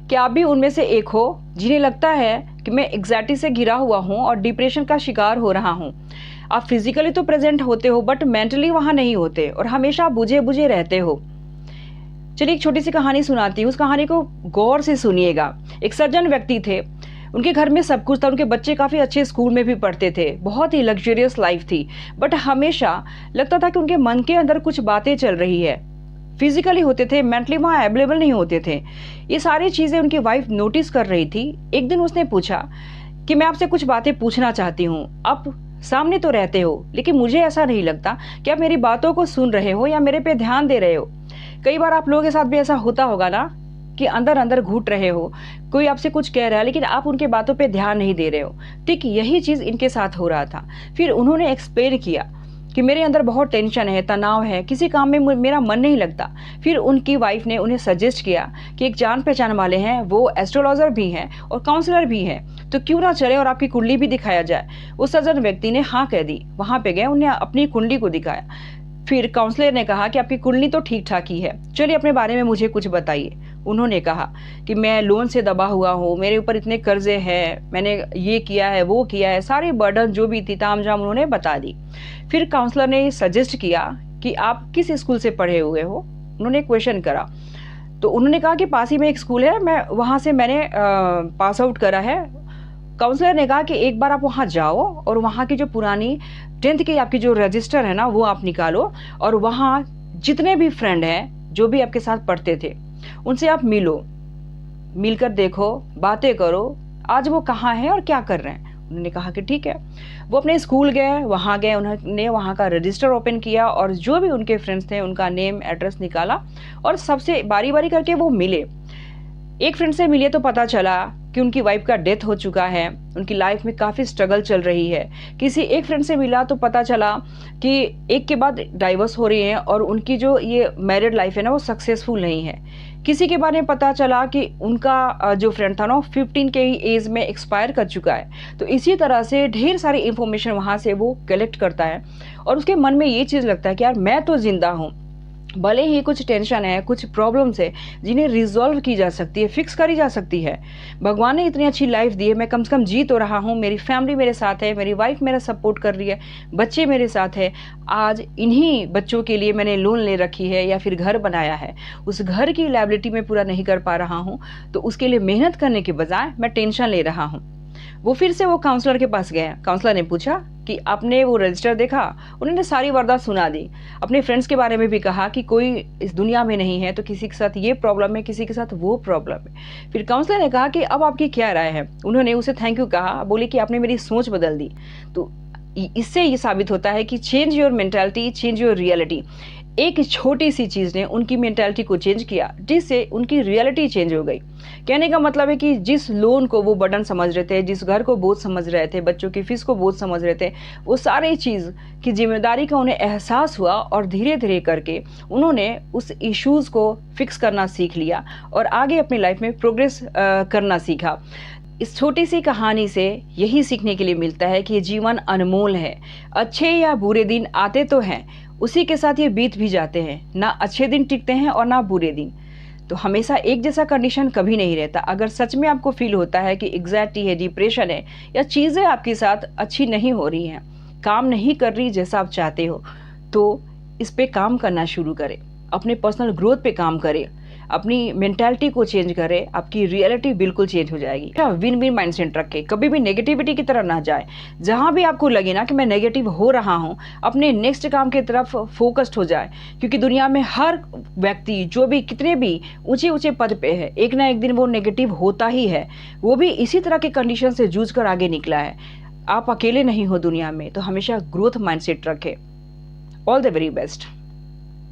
कि आप भी उनमें से एक हो जिन्हें लगता है कि मैं एंग्जायटी से घिरा हुआ हूँ और डिप्रेशन का शिकार हो रहा हूँ। आप फिजिकली तो प्रेजेंट होते हो बट मेंटली वहाँ नहीं होते और हमेशा बुझे बुझे रहते हो। चलिए एक छोटी सी कहानी सुनाती हूँ, उस कहानी को गौर से सुनिएगा। एक सज्जन व्यक्ति थे, उनके घर में सब कुछ था, उनके बच्चे काफ़ी अच्छे स्कूल में भी पढ़ते थे, बहुत ही लग्जरियस लाइफ थी, बट हमेशा लगता था कि उनके मन के अंदर कुछ बातें चल रही है। फिजिकली होते थे, मेंटली वहाँ अवेलेबल नहीं होते थे। ये सारी चीज़ें उनकी वाइफ नोटिस कर रही थी। एक दिन उसने पूछा कि मैं आपसे कुछ बातें पूछना चाहती हूँ, आप सामने तो रहते हो लेकिन मुझे ऐसा नहीं लगता कि आप मेरी बातों को सुन रहे हो या मेरे पे ध्यान दे रहे हो। कई बार आप लोगों के साथ भी ऐसा होता होगा ना कि अंदर अंदर घुट रहे हो, कोई आपसे कुछ कह रहा है लेकिन आप उनके बातों पे ध्यान नहीं दे रहे हो। ठीक यही चीज़ इनके साथ हो रहा था। फिर उन्होंने एक्सप्लेन किया कि मेरे अंदर बहुत टेंशन है, तनाव है, किसी काम में मेरा मन नहीं लगता। फिर उनकी वाइफ ने उन्हें सजेस्ट किया कि एक जान पहचान वाले हैं, वो एस्ट्रोलॉजर भी हैं और काउंसलर भी हैं, तो क्यों ना चले और आपकी कुंडली भी दिखाया जाए। उस सज्जन व्यक्ति ने हाँ कह दी। वहाँ पे गए, उन्हें अपनी कुंडली को दिखाया। फिर काउंसलर ने कहा कि आपकी कुंडली तो ठीक ठाक ही है, चलिए अपने बारे में मुझे कुछ बताइए। उन्होंने कहा कि मैं लोन से दबा हुआ हूँ, मेरे ऊपर इतने कर्जे हैं, मैंने ये किया है, वो किया है, सारी बर्डन जो भी थी तामझाम उन्होंने बता दी। फिर काउंसलर ने सजेस्ट किया कि आप किस स्कूल से पढ़े हुए हो। उन्होंने क्वेश्चन करा तो उन्होंने कहा कि पास ही में एक स्कूल है, मैं वहाँ से मैंने पास आउट करा है। काउंसलर ने कहा कि एक बार आप वहाँ जाओ और वहाँ की जो पुरानी 10th की आपकी जो रजिस्टर है ना वो आप निकालो और वहाँ जितने भी फ्रेंड हैं जो भी आपके साथ पढ़ते थे उनसे आप मिलो, मिलकर देखो, बातें करो, आज वो कहाँ हैं और क्या कर रहे हैं। उन्होंने कहा कि ठीक है। वो अपने स्कूल गए, वहाँ गए, उन्होंने वहाँ का रजिस्टर ओपन किया और जो भी उनके फ्रेंड्स थे उनका नेम एड्रेस निकाला और सबसे बारी बारी करके वो मिले। एक फ्रेंड से मिले तो पता चला कि उनकी वाइफ का डेथ हो चुका है, उनकी लाइफ में काफ़ी स्ट्रगल चल रही है। किसी एक फ्रेंड से मिला तो पता चला कि एक के बाद डाइवोर्स हो रही है और उनकी जो ये मैरिड लाइफ है ना वो सक्सेसफुल नहीं है। किसी के बारे में पता चला कि उनका जो फ्रेंड था ना 15 के ही एज में एक्सपायर कर चुका है। तो इसी तरह से ढेर सारी इंफॉर्मेशन वहाँ से वो कलेक्ट करता है और उसके मन में ये चीज़ लगता है कि यार मैं तो जिंदा हूँ, भले ही कुछ टेंशन है, कुछ प्रॉब्लम्स है जिन्हें रिजॉल्व की जा सकती है, फिक्स करी जा सकती है। भगवान ने इतनी अच्छी लाइफ दी है, मैं कम से कम जी तो रहा हूँ, मेरी फैमिली मेरे साथ है, मेरी वाइफ मेरा सपोर्ट कर रही है, बच्चे मेरे साथ है। आज इन्हीं बच्चों के लिए मैंने लोन ले रखी है या फिर घर बनाया है, उस घर की लायबिलिटी में पूरा नहीं कर पा रहा हूँ, तो उसके लिए मेहनत करने के बजाय मैं टेंशन ले रहा हूँ। वो फिर से वो काउंसलर के पास गए। काउंसलर ने पूछा कि आपने वो रजिस्टर देखा। उन्होंने सारी वारदात सुना दी, अपने फ्रेंड्स के बारे में भी कहा कि कोई इस दुनिया में नहीं है तो किसी के साथ ये प्रॉब्लम है, किसी के साथ वो प्रॉब्लम है। फिर काउंसलर ने कहा कि अब आपकी क्या राय है। उन्होंने उसे थैंक यू कहा, बोले कि आपने मेरी सोच बदल दी। तो इससे ये साबित होता है कि change your mentality, change your reality. एक छोटी सी चीज़ ने उनकी मेंटालिटी को चेंज किया जिससे उनकी रियलिटी चेंज हो गई। कहने का मतलब है कि जिस लोन को वो बर्डन समझ रहे थे, जिस घर को बोझ समझ रहे थे, बच्चों की फीस को बोझ समझ रहे थे, वो सारी चीज़ की जिम्मेदारी का उन्हें एहसास हुआ और धीरे धीरे करके उन्होंने उस इश्यूज़ को फिक्स करना सीख लिया और आगे अपनी लाइफ में प्रोग्रेस करना सीखा। इस छोटी सी कहानी से यही सीखने के लिए मिलता है कि ये जीवन अनमोल है। अच्छे या बुरे दिन आते तो हैं, उसी के साथ ये बीत भी जाते हैं। ना अच्छे दिन टिकते हैं और ना बुरे दिन। तो हमेशा एक जैसा कंडीशन कभी नहीं रहता। अगर सच में आपको फील होता है कि एंग्जायटी है, डिप्रेशन है या चीज़ें आपके साथ अच्छी नहीं हो रही हैं, काम नहीं कर रही जैसा आप चाहते हो, तो इस पे काम करना शुरू करें, अपने पर्सनल ग्रोथ पे काम करें, अपनी मेंटालिटी को चेंज करें, आपकी रियलिटी बिल्कुल चेंज हो जाएगी। विन विन माइंडसेट रखें, कभी भी नेगेटिविटी की तरफ ना जाए। जहाँ भी आपको लगे ना कि मैं नेगेटिव हो रहा हूँ, अपने नेक्स्ट काम की तरफ फोकस्ड हो जाए, क्योंकि दुनिया में हर व्यक्ति जो भी कितने भी ऊंचे ऊंचे पद पे है, एक ना एक दिन वो नेगेटिव होता ही है। वो भी इसी तरह के कंडीशन से जूझ कर आगे निकला है। आप अकेले नहीं हो दुनिया में, तो हमेशा ग्रोथ माइंडसेट रखें। All the very best.